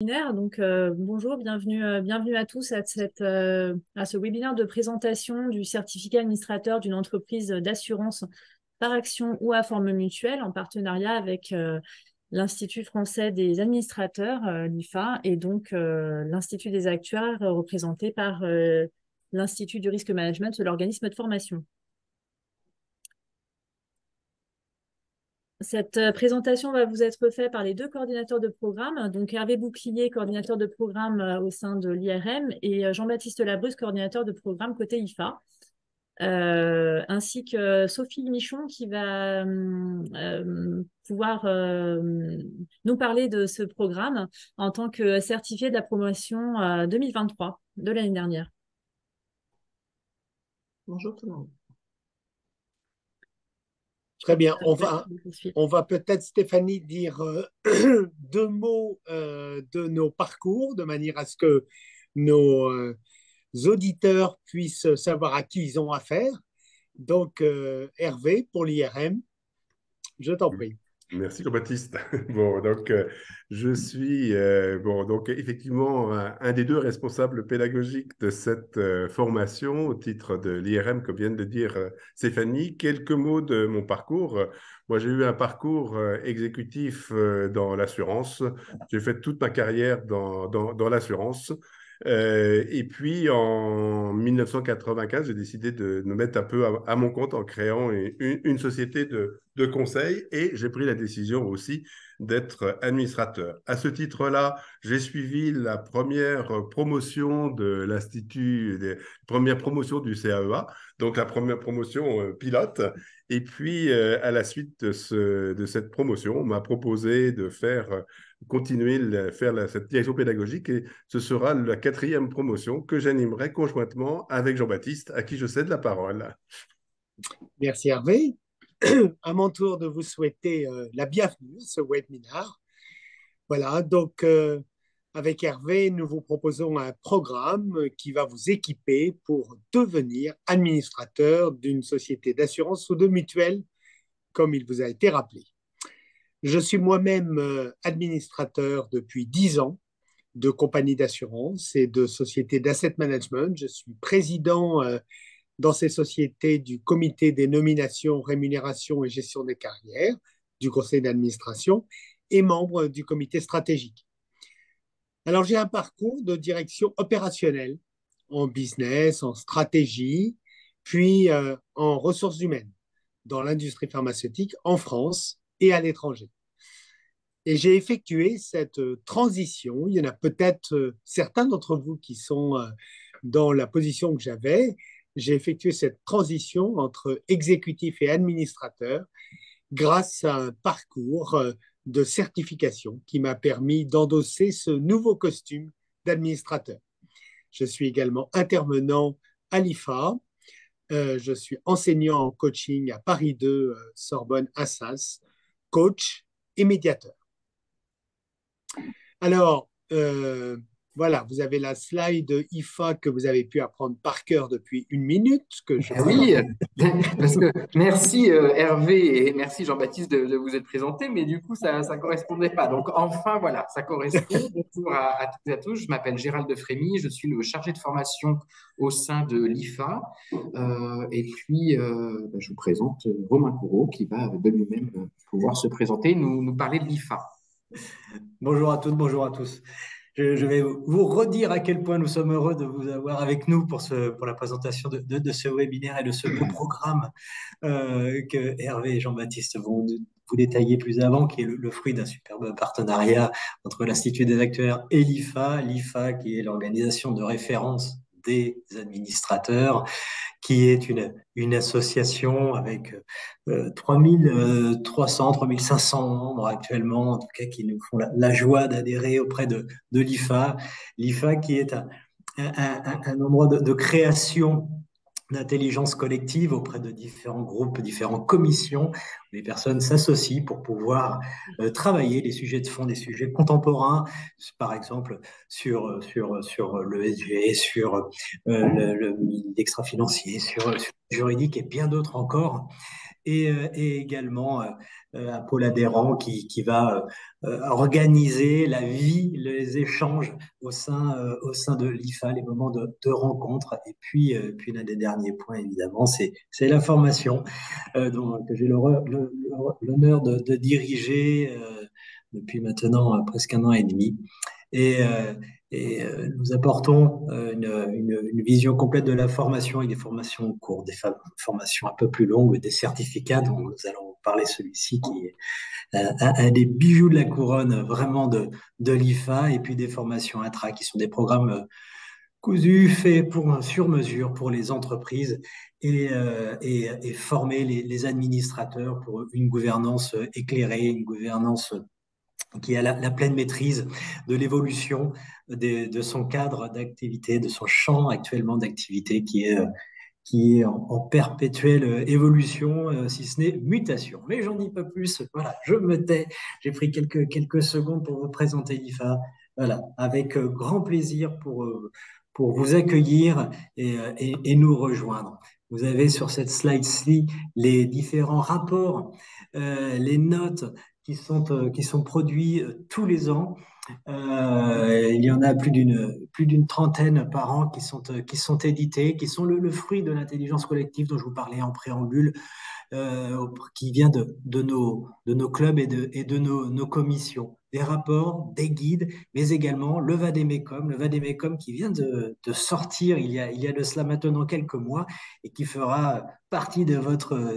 Donc, bonjour, bienvenue à tous à ce webinaire de présentation du certificat administrateur d'une entreprise d'assurance par action ou à forme mutuelle en partenariat avec l'Institut français des administrateurs, l'IFA, et donc l'Institut des actuaires représenté par l'Institut du risque management de l'organisme de formation. Cette présentation va vous être faite par les deux coordinateurs de programme, donc Hervé Bouclier, coordinateur de programme au sein de l'IRM, et Jean-Baptiste Labrusse, coordinateur de programme côté IFA, ainsi que Sophie Michon qui va pouvoir nous parler de ce programme en tant que certifiée de la promotion 2023 de l'année dernière. Bonjour tout le monde. Très bien. On va peut-être, Stéphanie, dire deux mots de nos parcours, de manière à ce que nos auditeurs puissent savoir à qui ils ont affaire. Donc, Hervé, pour l'IRM, je t'en prie. Merci Jean-Baptiste. Bon, donc je suis donc effectivement un des deux responsables pédagogiques de cette formation au titre de l'IRM, comme vient de dire Stéphanie. Quelques mots de mon parcours. Moi, j'ai eu un parcours exécutif dans l'assurance. J'ai fait toute ma carrière dans l'assurance. Et puis en 1995, j'ai décidé de me mettre un peu à mon compte en créant une société de conseil, et j'ai pris la décision aussi d'être administrateur. À ce titre-là, j'ai suivi la première promotion de l'Institut, la première promotion du CAEA, donc la première promotion pilote. Et puis, à la suite de cette promotion, on m'a proposé de faire cette direction pédagogique, et ce sera la 4e promotion que j'animerai conjointement avec Jean-Baptiste, à qui je cède la parole. Merci Hervé. À mon tour de vous souhaiter la bienvenue à ce webinaire. Voilà, donc avec Hervé, nous vous proposons un programme qui va vous équiper pour devenir administrateur d'une société d'assurance ou de mutuelle, comme il vous a été rappelé. Je suis moi-même administrateur depuis 10 ans de compagnies d'assurance et de sociétés d'asset management. Je suis président dans ces sociétés du comité des nominations, rémunération et gestion des carrières, du conseil d'administration, et membre du comité stratégique. Alors, j'ai un parcours de direction opérationnelle en business, en stratégie, puis en ressources humaines dans l'industrie pharmaceutique en France et à l'étranger. Et j'ai effectué cette transition. Il y en a peut-être certains d'entre vous qui sont dans la position que j'avais. J'ai effectué cette transition entre exécutif et administrateur grâce à un parcours de certification qui m'a permis d'endosser ce nouveau costume d'administrateur. Je suis également intervenant à l'IFA. Je suis enseignant en coaching à Paris 2, Sorbonne, Assas, coach et médiateur. Alors, voilà, vous avez la slide IFA que vous avez pu apprendre par cœur depuis 1 minute. Oui, parce que merci Hervé et merci Jean-Baptiste de vous être présenté, mais du coup, ça ne correspondait pas. Donc, enfin, voilà, ça correspond. Bonjour à toutes et à tous. Je m'appelle Gérald de Frémy, je suis le chargé de formation au sein de l'IFA. Et puis, je vous présente Romain Courreau qui va de lui-même pouvoir se présenter, nous parler de l'IFA. Bonjour à toutes, bonjour à tous. Je vais vous redire à quel point nous sommes heureux de vous avoir avec nous pour la présentation de ce webinaire et de ce beau programme que Hervé et Jean-Baptiste vont vous détailler plus avant, qui est le fruit d'un superbe partenariat entre l'Institut des actuaires et l'IFA. L'IFA qui est l'organisation de référence des administrateurs, qui est une association avec 3300, 3500 membres actuellement, en tout cas qui nous font la joie d'adhérer auprès de l'IFA. L'IFA qui est un endroit de création d'intelligence collective auprès de différents groupes, différentes commissions les personnes s'associent pour pouvoir travailler les sujets de fond, des sujets contemporains, par exemple sur l'ESG, sur l'extra-financier, sur le juridique et bien d'autres encore et également un pôle adhérent qui va organiser la vie, les échanges au sein de l'IFA, les moments de rencontre. Et puis l'un des derniers points, évidemment, c'est la formation que j'ai l'honneur de diriger depuis maintenant presque un an et demi. Et, euh, nous apportons une vision complète de la formation avec des formations courtes, des formations un peu plus longues, des certificats dont nous allons parler celui-ci qui est un des bijoux de la couronne vraiment de l'IFA et puis des formations intra qui sont des programmes cousus, faits sur mesure pour les entreprises et former les administrateurs pour une gouvernance éclairée, une gouvernance qui a la pleine maîtrise de l'évolution de son cadre d'activité, de son champ actuellement d'activité qui est en perpétuelle évolution, si ce n'est mutation. Mais j'en dis pas plus. Voilà, je me tais. J'ai pris quelques secondes pour vous présenter l'IFA. Voilà, avec grand plaisir pour vous accueillir et nous rejoindre. Vous avez sur cette slide-ci les différents rapports, les notes qui sont produits tous les ans. Il y en a plus d'une trentaine par an qui sont édités, qui sont le fruit de l'intelligence collective dont je vous parlais en préambule, qui vient de nos clubs et de nos commissions. Des rapports, des guides, mais également le Vademecum qui vient de sortir il y a de cela maintenant quelques mois et qui fera partie de votre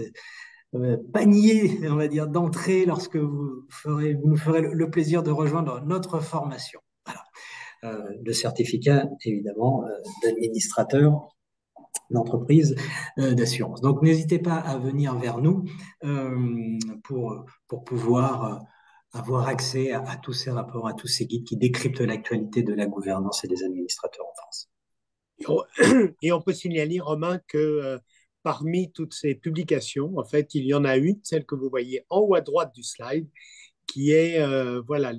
panier, on va dire, d'entrée lorsque vous nous ferez le plaisir de rejoindre notre formation. Voilà. Le certificat, évidemment, d'administrateur d'entreprise d'assurance. Donc, n'hésitez pas à venir vers nous pour pouvoir avoir accès à tous ces rapports, à tous ces guides qui décryptent l'actualité de la gouvernance et des administrateurs en France. Et on peut signaler, Romain, que parmi toutes ces publications, en fait, il y en a une, celle que vous voyez en haut à droite du slide, qui est voilà,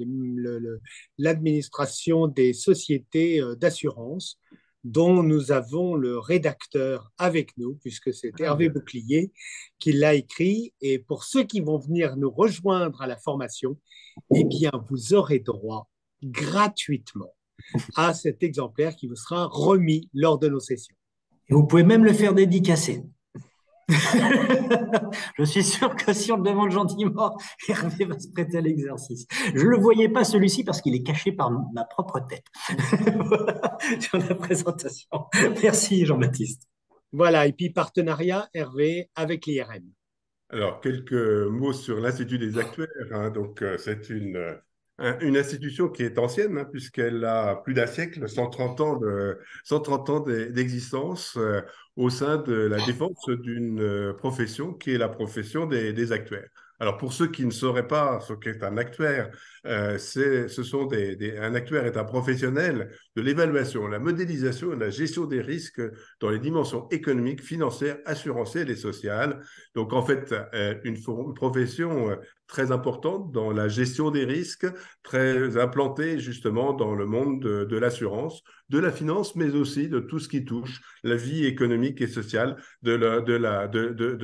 l'administration des sociétés d'assurance, dont nous avons le rédacteur avec nous, puisque c'est Hervé Bouclier qui l'a écrit. Et pour ceux qui vont venir nous rejoindre à la formation, eh bien, vous aurez droit gratuitement à cet exemplaire qui vous sera remis lors de nos sessions. Et vous pouvez même le faire dédicacer. Je suis sûr que si on le demande gentiment, Hervé va se prêter à l'exercice. Je ne le voyais pas celui-ci parce qu'il est caché par ma propre tête. Voilà, sur la présentation. Merci Jean-Baptiste. Voilà, et puis partenariat, Hervé, avec l'IRM. Alors, quelques mots sur l'Institut des actuaires. Hein. Donc, c'est une institution qui est ancienne, hein, puisqu'elle a plus d'un siècle, 130 ans d'existence au sein de la défense d'une profession qui est la profession des actuaires. Alors, pour ceux qui ne sauraient pas ce qu'est un actuaire, un actuaire est un professionnel de l'évaluation, la modélisation et la gestion des risques dans les dimensions économiques, financières, assurantielles et sociales. Donc, en fait, une profession très importante dans la gestion des risques, très implantée justement dans le monde de l'assurance, de la finance, mais aussi de tout ce qui touche la vie économique et sociale de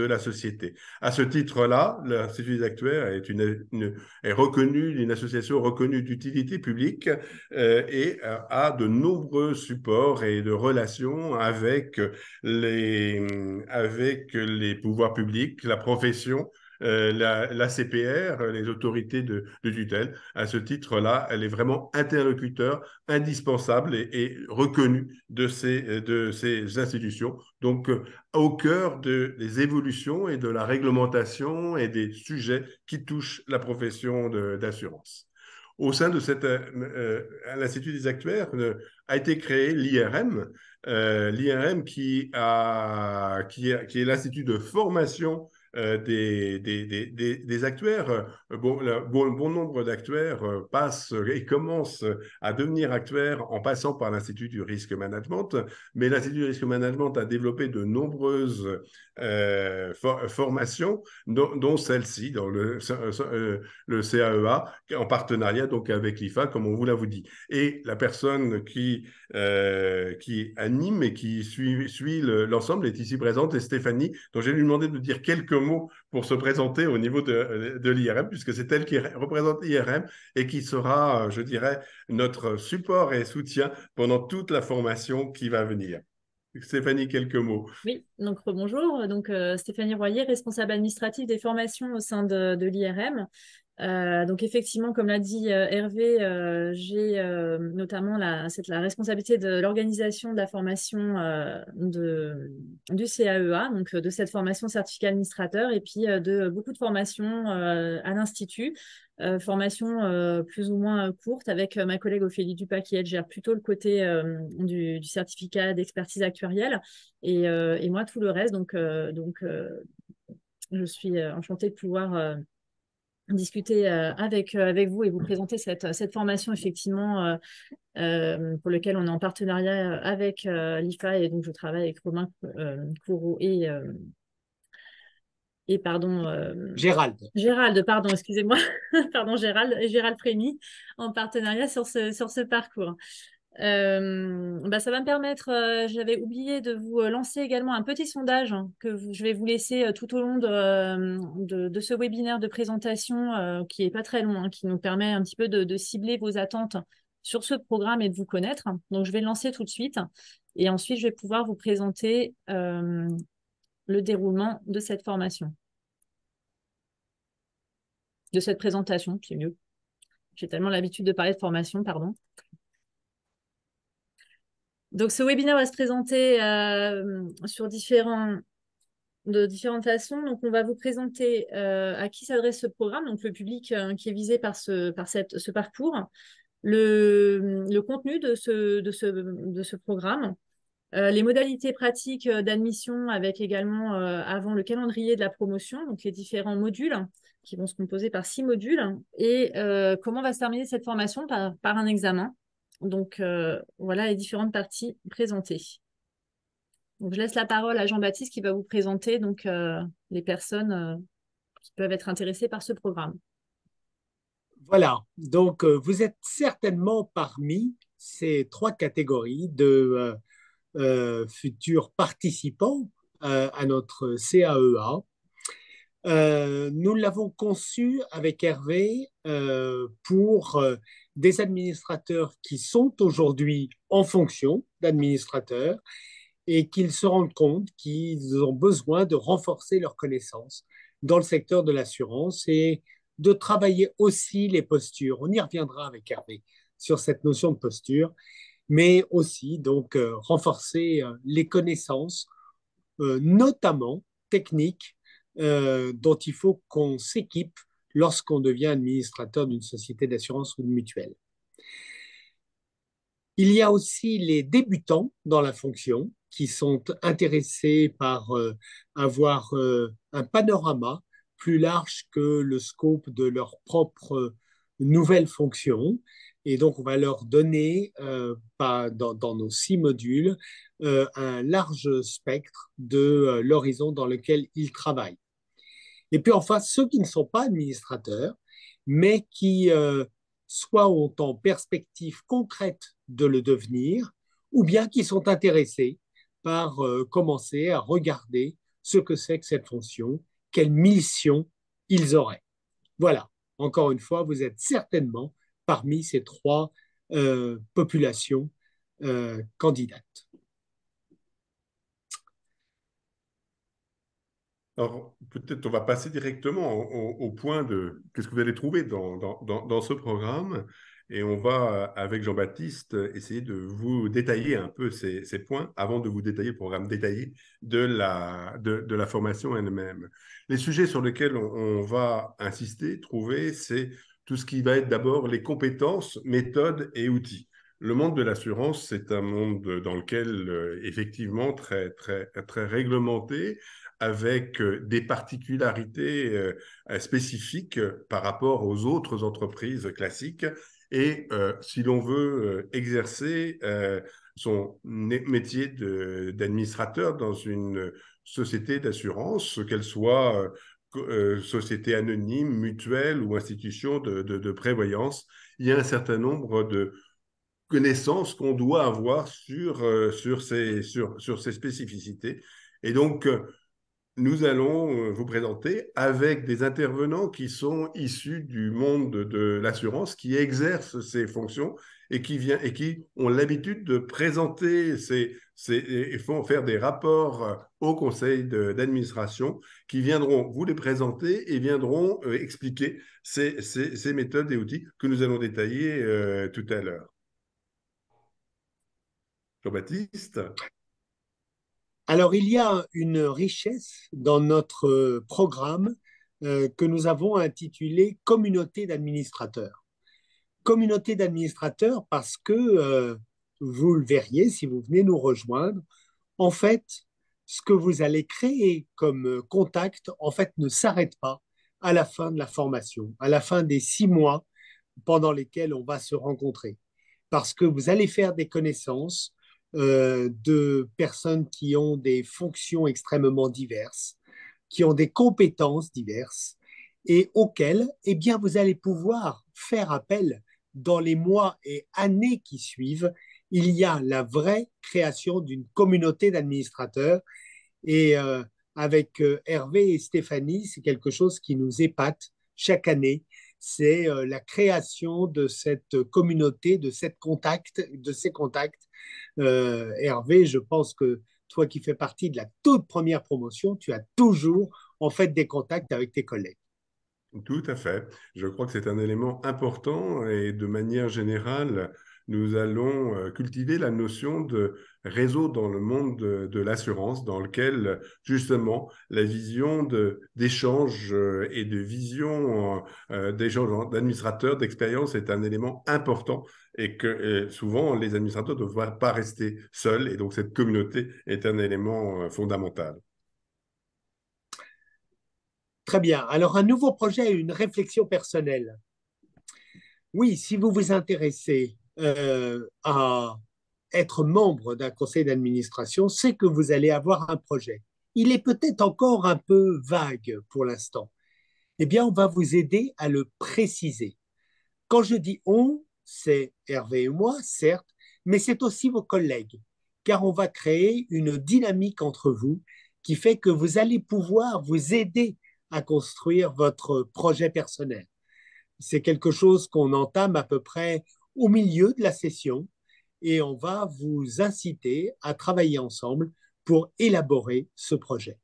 la société. À ce titre-là, l'Institut des actuaires est reconnu, une association reconnue d'utilité publique et a de nombreux supports et de relations avec les pouvoirs publics, la profession, la CPR, les autorités de tutelle. À ce titre-là, elle est vraiment interlocuteur indispensable et reconnue de ces institutions. Donc, au cœur des évolutions et de la réglementation et des sujets qui touchent la profession d'assurance. Au sein de l'Institut des actuaires a été créé l'IRM, l'IRM qui est l'Institut de formation des actuaires. Bon nombre d'actuaires passent et commencent à devenir actuaires en passant par l'Institut du risque management, mais l'Institut du risque management a développé de nombreuses formations, dont celle-ci, dans le CAEA, en partenariat donc avec l'IFA, comme on vous l'a dit. Et la personne qui anime et qui suit l'ensemble est ici présente, et Stéphanie, dont j'ai lui demandé de dire quelques mots pour se présenter au niveau de l'IRM, puisque c'est elle qui représente l'IRM et qui sera, je dirais, notre support et soutien pendant toute la formation qui va venir. Stéphanie, quelques mots. Oui, donc bonjour. Donc, Stéphanie Royer, responsable administrative des formations au sein de l'IRM. Donc effectivement, comme l'a dit Hervé, j'ai notamment la responsabilité de l'organisation de la formation du CAEA, donc de cette formation certificat administrateur, et puis de beaucoup de formations à l'Institut, formations plus ou moins courtes, avec ma collègue Ophélie Dupas qui, elle, gère plutôt le côté du certificat d'expertise actuarielle, et moi tout le reste. Donc je suis enchantée de pouvoir discuter avec vous et vous présenter cette formation, effectivement, pour laquelle on est en partenariat avec l'IFA, et donc je travaille avec Romain Courreau et pardon, Gérald, pardon, excusez-moi, pardon, Gérald Frémy, en partenariat sur ce parcours. Ça va me permettre, j'avais oublié de vous lancer également un petit sondage je vais vous laisser tout au long de ce webinaire de présentation qui est pas très long, qui nous permet un petit peu de cibler vos attentes sur ce programme et de vous connaître. Donc, je vais le lancer tout de suite, et ensuite, je vais pouvoir vous présenter le déroulement de cette formation. De cette présentation, c'est mieux. J'ai tellement l'habitude de parler de formation, pardon. Donc, ce webinaire va se présenter de différentes façons. Donc, on va vous présenter à qui s'adresse ce programme, donc le public qui est visé par ce parcours, le contenu de ce programme, les modalités pratiques d'admission, avec également avant le calendrier de la promotion, donc les différents modules qui vont se composer par 6 modules, et comment va se terminer cette formation par un examen. Donc, voilà les différentes parties présentées. Donc, je laisse la parole à Jean-Baptiste qui va vous présenter donc, les personnes qui peuvent être intéressées par ce programme. Voilà, donc vous êtes certainement parmi ces 3 catégories de futurs participants à notre CAEA. Nous l'avons conçu avec Hervé pour des administrateurs qui sont aujourd'hui en fonction d'administrateurs et qu'ils se rendent compte qu'ils ont besoin de renforcer leurs connaissances dans le secteur de l'assurance et de travailler aussi les postures. On y reviendra avec Hervé sur cette notion de posture, mais aussi donc renforcer les connaissances, notamment techniques, dont il faut qu'on s'équipe lorsqu'on devient administrateur d'une société d'assurance ou de mutuelle. Il y a aussi les débutants dans la fonction qui sont intéressés par avoir un panorama plus large que le scope de leur propre nouvelle fonction. Et donc, on va leur donner, dans nos 6 modules, un large spectre de l'horizon dans lequel ils travaillent. Et puis enfin, ceux qui ne sont pas administrateurs, mais qui soit ont en perspective concrète de le devenir, ou bien qui sont intéressés par commencer à regarder ce que c'est que cette fonction, quelle mission ils auraient. Voilà, encore une fois, vous êtes certainement parmi ces 3 populations candidates. Alors, peut-être on va passer directement au point de qu'est-ce que vous allez trouver dans ce programme, et on va, avec Jean-Baptiste, essayer de vous détailler un peu ces points avant de vous détailler le programme détaillé de la formation elle-même. Les sujets sur lesquels on va insister, trouver, c'est tout ce qui va être d'abord les compétences, méthodes et outils. Le monde de l'assurance, c'est un monde dans lequel, effectivement, très, très, très réglementé, avec des particularités spécifiques par rapport aux autres entreprises classiques. Et si l'on veut exercer son métier d'administrateur dans une société d'assurance, qu'elle soit société anonyme, mutuelle ou institution de prévoyance, il y a un certain nombre de connaissances qu'on doit avoir sur ces spécificités. Et donc, nous allons vous présenter avec des intervenants qui sont issus du monde de l'assurance, qui exercent ces fonctions et qui ont l'habitude de présenter et font faire des rapports au conseil d'administration, qui viendront vous les présenter et viendront expliquer ces méthodes et outils que nous allons détailler tout à l'heure. Jean-Baptiste? Alors, il y a une richesse dans notre programme que nous avons intitulé Communauté d'administrateurs. Communauté d'administrateurs parce que, vous le verriez si vous venez nous rejoindre, en fait, ce que vous allez créer comme contact, en fait, ne s'arrête pas à la fin de la formation, à la fin des 6 mois pendant lesquels on va se rencontrer. Parce que vous allez faire des connaissances de personnes qui ont des fonctions extrêmement diverses, qui ont des compétences diverses et auxquelles, eh bien, vous allez pouvoir faire appel dans les mois et années qui suivent. Il y a la vraie création d'une communauté d'administrateurs et avec Hervé et Stéphanie, c'est quelque chose qui nous épate chaque année. C'est la création de cette communauté, de ces contacts. Hervé, je pense que toi qui fais partie de la toute première promotion, tu as toujours en fait des contacts avec tes collègues. Tout à fait. Je crois que c'est un élément important et de manière générale, nous allons cultiver la notion de réseau dans le monde de l'assurance, dans lequel justement la vision d'échange et de vision d'échange d'administrateurs, d'expérience est un élément important et que souvent les administrateurs ne doivent pas rester seuls et donc cette communauté est un élément fondamental. Très bien. Alors, un nouveau projet, une réflexion personnelle. Oui, si vous vous intéressez à être membre d'un conseil d'administration, c'est que vous allez avoir un projet. Il est peut-être encore un peu vague pour l'instant. Eh bien, on va vous aider à le préciser. Quand je dis on, c'est Hervé et moi, certes, mais c'est aussi vos collègues, car on va créer une dynamique entre vous qui fait que vous allez pouvoir vous aider à construire votre projet personnel. C'est quelque chose qu'on entame à peu près au milieu de la session et on va vous inciter à travailler ensemble pour élaborer ce projet.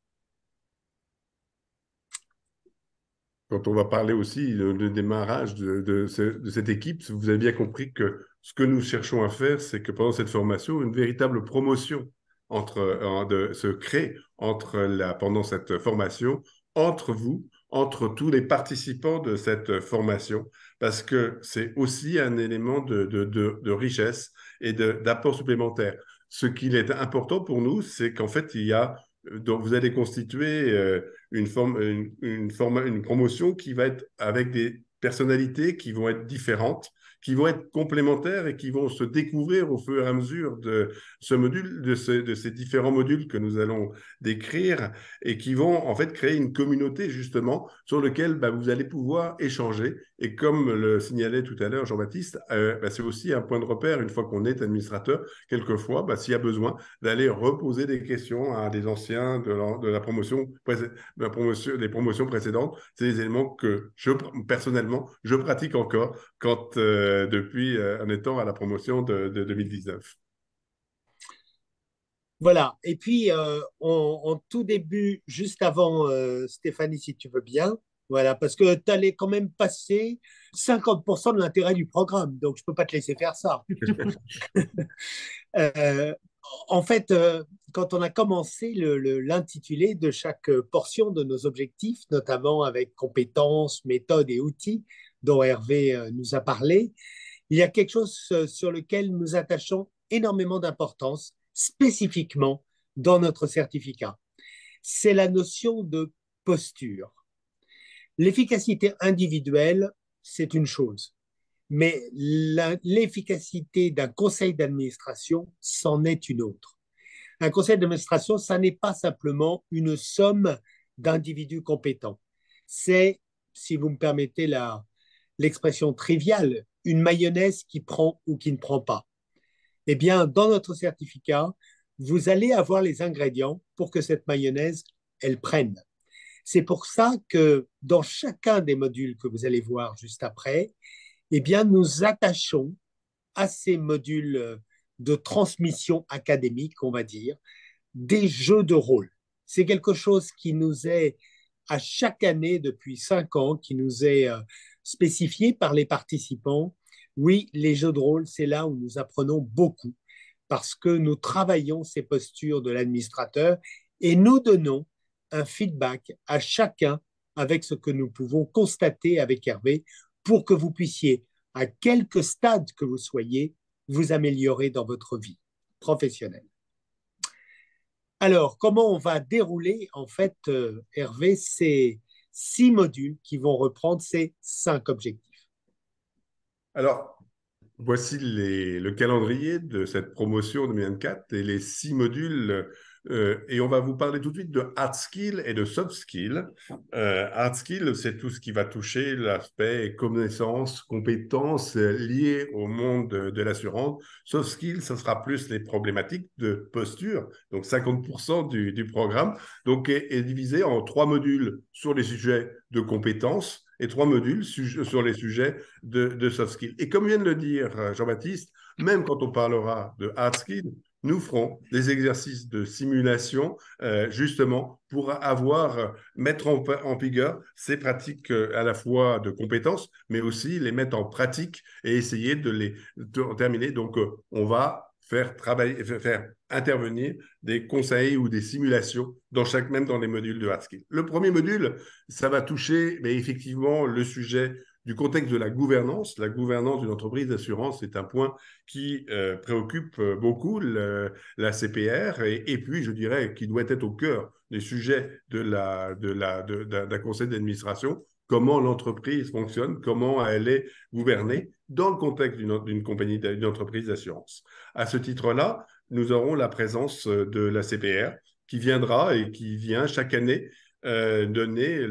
Quand on va parler aussi de démarrage de cette équipe, vous avez bien compris que ce que nous cherchons à faire, c'est que pendant cette formation, une véritable promotion se crée pendant cette formation entre vous, entre tous les participants de cette formation, parce que c'est aussi un élément de richesse et d'apport supplémentaire. Ce qui est important pour nous, c'est qu'en fait, donc vous allez constituer une promotion qui va être avec des personnalités qui vont être différentes, qui vont être complémentaires et qui vont se découvrir au fur et à mesure de ce module, de ces différents modules que nous allons décrire et qui vont en fait créer une communauté justement sur laquelle vous allez pouvoir échanger. Et comme le signalait tout à l'heure Jean-Baptiste, c'est aussi un point de repère une fois qu'on est administrateur, quelquefois, s'il y a besoin d'aller reposer des questions à des anciens de la promotion, des promotions précédentes. C'est des éléments que personnellement, je pratique encore depuis en étant à la promotion de 2019. Voilà. Et puis, en tout début, juste avant, Stéphanie, si tu veux bien, voilà, parce que tu allais quand même passer 50% de l'intérêt du programme, donc je ne peux pas te laisser faire ça. En fait, quand on a commencé l'intitulé de chaque portion de nos objectifs, notamment avec compétences, méthodes et outils dont Hervé nous a parlé, il y a quelque chose sur lequel nous attachons énormément d'importance, spécifiquement dans notre certificat. c'est la notion de posture. L'efficacité individuelle, c'est une chose, mais l'efficacité d'un conseil d'administration, c'en est une autre. Un conseil d'administration, ça n'est pas simplement une somme d'individus compétents. C'est, si vous me permettez l'expression triviale, une mayonnaise qui prend ou qui ne prend pas. Eh bien, dans notre certificat, vous allez avoir les ingrédients pour que cette mayonnaise, elle prenne. C'est pour ça que dans chacun des modules que vous allez voir juste après, eh bien, nous attachons à ces modules de transmission académique, on va dire, des jeux de rôle. C'est quelque chose qui nous est, à chaque année depuis 5 ans, qui nous est spécifié par les participants. Oui, les jeux de rôle, c'est là où nous apprenons beaucoup parce que nous travaillons ces postures de l'administrateur et nous donnons un feedback à chacun avec ce que nous pouvons constater avec Hervé pour que vous puissiez, à quelque stade que vous soyez, vous améliorer dans votre vie professionnelle. Alors, comment on va dérouler, en fait, Hervé, ces 6 modules qui vont reprendre ces 5 objectifs? Alors, voici le calendrier de cette promotion 2024 et les 6 modules. Et on va vous parler tout de suite de hard skill et de soft skill. Hard skill, c'est tout ce qui va toucher l'aspect connaissances, compétences liées au monde de l'assurance. Soft skill, ce sera plus les problématiques de posture, donc 50% du programme, donc est divisé en 3 modules sur les sujets de compétences et 3 modules sur les sujets de soft skills. Et comme vient de le dire Jean-Baptiste, même quand on parlera de hard skills, nous ferons des exercices de simulation justement pour mettre en vigueur ces pratiques à la fois de compétences, mais aussi les mettre en pratique et essayer de terminer. Donc, on va faire intervenir des conseils ou des simulations même dans les modules de hard skills. Le premier module, ça va toucher effectivement le sujet du contexte de la gouvernance. La gouvernance d'une entreprise d'assurance est un point qui préoccupe beaucoup la CPR et puis, je dirais, qui doit être au cœur des sujets d'un conseil d'administration. Comment l'entreprise fonctionne, comment elle est gouvernée dans le contexte d'une entreprise d'assurance. À ce titre-là, nous aurons la présence de la CPR qui viendra et qui vient chaque année donner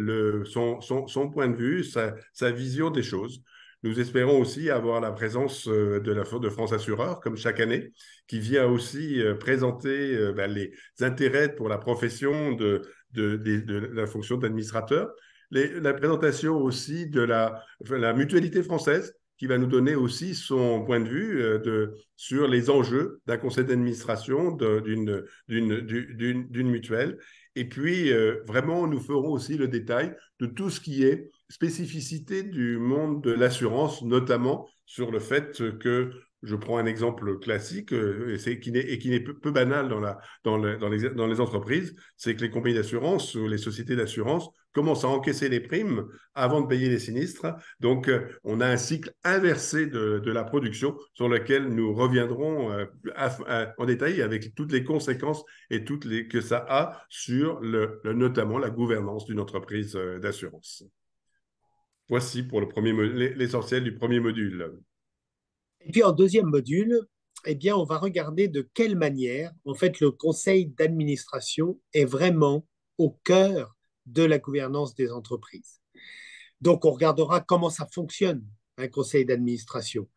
son point de vue, sa vision des choses. Nous espérons aussi avoir la présence de France Assureur, comme chaque année, qui vient aussi présenter les intérêts pour la profession de la fonction d'administrateur. La présentation aussi de la mutualité française, qui va nous donner aussi son point de vue sur les enjeux d'un conseil d'administration d'une mutuelle. Et puis, vraiment, nous ferons aussi le détail de tout ce qui est spécificité du monde de l'assurance, notamment sur le fait que, je prends un exemple classique qui n'est peu banal dans les entreprises, c'est que les compagnies d'assurance ou les sociétés d'assurance commencent à encaisser les primes avant de payer les sinistres. Donc, on a un cycle inversé de la production sur lequel nous reviendrons en détail avec toutes les conséquences et que ça a sur notamment la gouvernance d'une entreprise d'assurance. Voici pour l'essentiel du premier module. Et puis en deuxième module, eh bien, on va regarder de quelle manière, en fait, le conseil d'administration est vraiment au cœur de la gouvernance des entreprises. Donc, on regardera comment ça fonctionne, un conseil d'administration,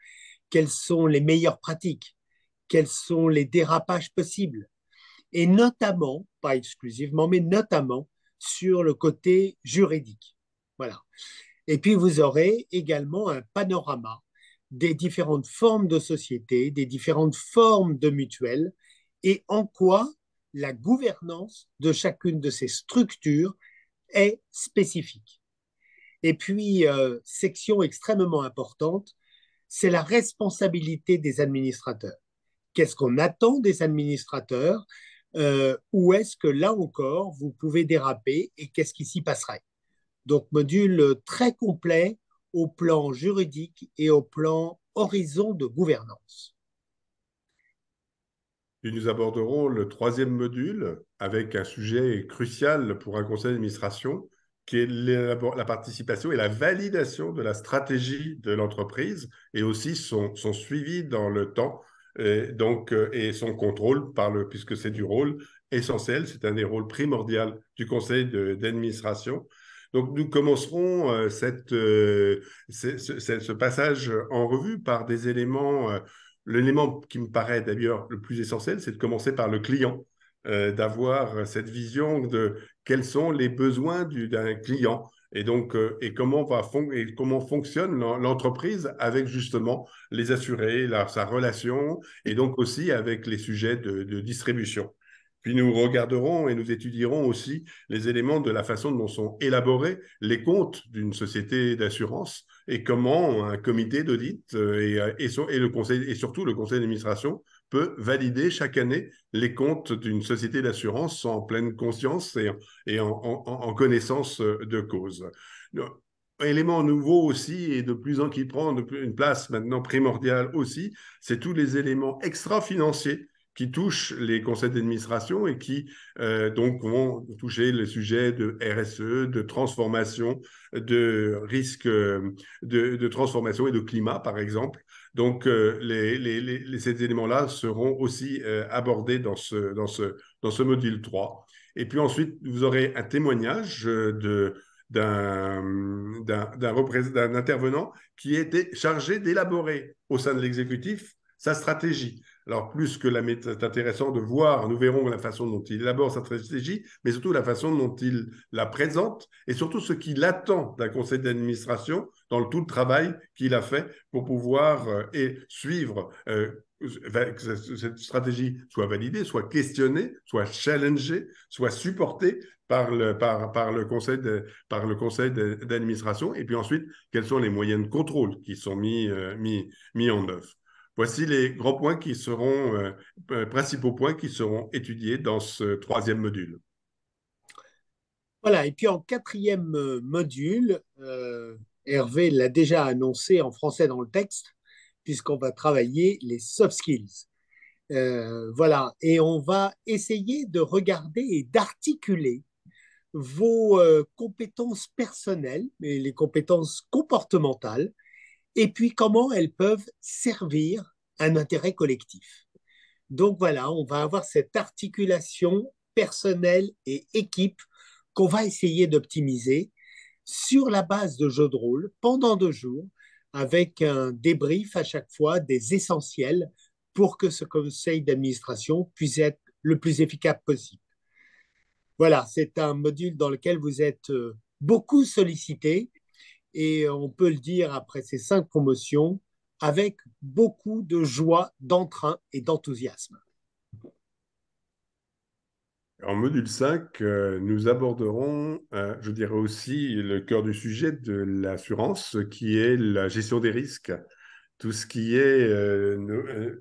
quelles sont les meilleures pratiques, quels sont les dérapages possibles, et notamment, pas exclusivement, mais notamment sur le côté juridique. Voilà. Et puis, vous aurez également un panorama des différentes formes de société, des différentes formes de mutuelles, et en quoi la gouvernance de chacune de ces structures est spécifique. Et puis, section extrêmement importante, c'est la responsabilité des administrateurs. Qu'est-ce qu'on attend des administrateurs? Où est-ce que là encore, vous pouvez déraper et qu'est-ce qui s'y passerait? Donc, module très complet au plan juridique et au plan horizon de gouvernance. Puis nous aborderons le troisième module avec un sujet crucial pour un conseil d'administration qui est la participation et la validation de la stratégie de l'entreprise et aussi son suivi dans le temps et son contrôle puisque c'est du rôle essentiel, c'est un des rôles primordiaux du conseil d'administration. Donc, nous commencerons ce passage en revue par des éléments. L'élément qui me paraît d'ailleurs le plus essentiel, c'est de commencer par le client, d'avoir cette vision de quels sont les besoins d'un client et donc et comment fonctionne l'entreprise avec justement les assurés, sa relation et donc aussi avec les sujets de distribution. Puis nous regarderons et nous étudierons aussi les éléments de la façon dont sont élaborés les comptes d'une société d'assurance et comment un comité d'audit le conseil, et surtout le conseil d'administration peut valider chaque année les comptes d'une société d'assurance en pleine conscience et en connaissance de cause. Élément nouveau aussi et de plus en qui prend une place maintenant primordiale aussi, c'est tous les éléments extra-financiers qui touchent les conseils d'administration et qui donc vont toucher le sujet de RSE, de transformation, de risque de transformation et de climat, par exemple. Donc, ces éléments-là seront aussi abordés dans ce module 3. Et puis ensuite, vous aurez un témoignage d'un intervenant qui était chargé d'élaborer au sein de l'exécutif sa stratégie. Alors, plus que c'est intéressant de voir, nous verrons la façon dont il élabore sa stratégie, mais surtout la façon dont il la présente et surtout ce qu'il attend d'un conseil d'administration dans tout le travail qu'il a fait pour pouvoir suivre que cette stratégie soit validée, soit questionnée, soit challengée, soit supportée par le conseil d'administration. Et puis ensuite, quels sont les moyens de contrôle qui sont mis en œuvre. Voici les grands points principaux points qui seront étudiés dans ce troisième module. Voilà, et puis en quatrième module, Hervé l'a déjà annoncé en français dans le texte, puisqu'on va travailler les soft skills. Voilà, et on va essayer de regarder et d'articuler vos compétences personnelles, et les compétences comportementales, et puis comment elles peuvent servir un intérêt collectif. Donc voilà, on va avoir cette articulation personnelle et équipe qu'on va essayer d'optimiser sur la base de jeux de rôle pendant 2 jours, avec un débrief à chaque fois des essentiels pour que ce conseil d'administration puisse être le plus efficace possible. Voilà, c'est un module dans lequel vous êtes beaucoup sollicité et on peut le dire après ces 5 promotions avec beaucoup de joie, d'entrain et d'enthousiasme. En module 5, nous aborderons, je dirais aussi, le cœur du sujet de l'assurance, qui est la gestion des risques. Tout ce qui est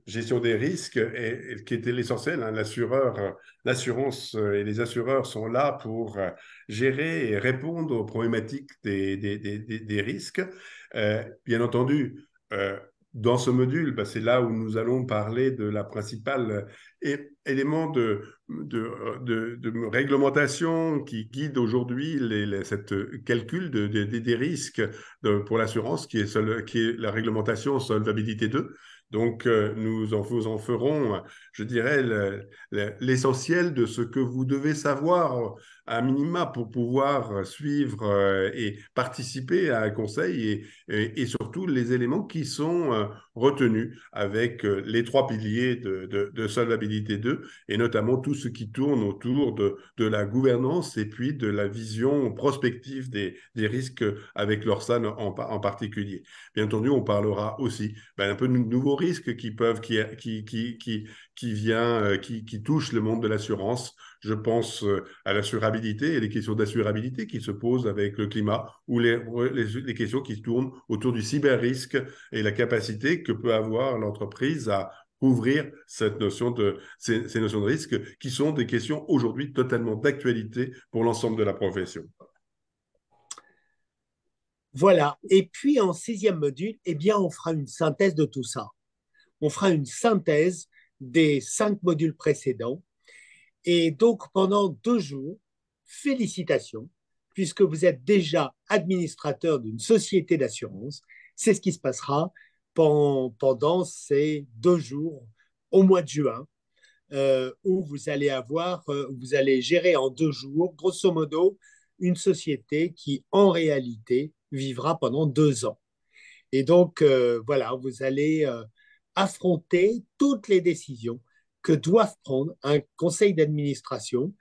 gestion des risques, qui était l'essentiel. Hein, l'assurance et les assureurs sont là pour gérer et répondre aux problématiques des risques. Bien entendu, dans ce module, c'est là où nous allons parler de la principale élément de réglementation qui guide aujourd'hui cette calcul des risques pour l'assurance, qui est la réglementation Solvabilité 2. Donc, nous en ferons, je dirais, l'essentiel de ce que vous devez savoir à minima pour pouvoir suivre et participer à un conseil et surtout les éléments qui sont retenus avec les 3 piliers de Solvabilité 2 et notamment tout ce qui tourne autour de la gouvernance et puis de la vision prospective des risques avec l'Orsan en particulier. Bien entendu, on parlera aussi un peu de nouveaux risques qui touchent le monde de l'assurance. Je pense à l'assurabilité et les questions d'assurabilité qui se posent avec le climat ou les questions qui tournent autour du cyber-risque et la capacité que peut avoir l'entreprise à couvrir ces notions de risque qui sont des questions aujourd'hui totalement d'actualité pour l'ensemble de la profession. Voilà. Et puis en 6e module, eh bien, on fera une synthèse de tout ça. On fera une synthèse des 5 modules précédents. Et donc, pendant 2 jours, félicitations, puisque vous êtes déjà administrateur d'une société d'assurance. C'est ce qui se passera pendant ces 2 jours au mois de juin, où vous allez gérer en 2 jours, grosso modo, une société qui, en réalité, vivra pendant 2 ans. Et donc, voilà, vous allez affronter toutes les décisions que doivent prendre un conseil d'administration,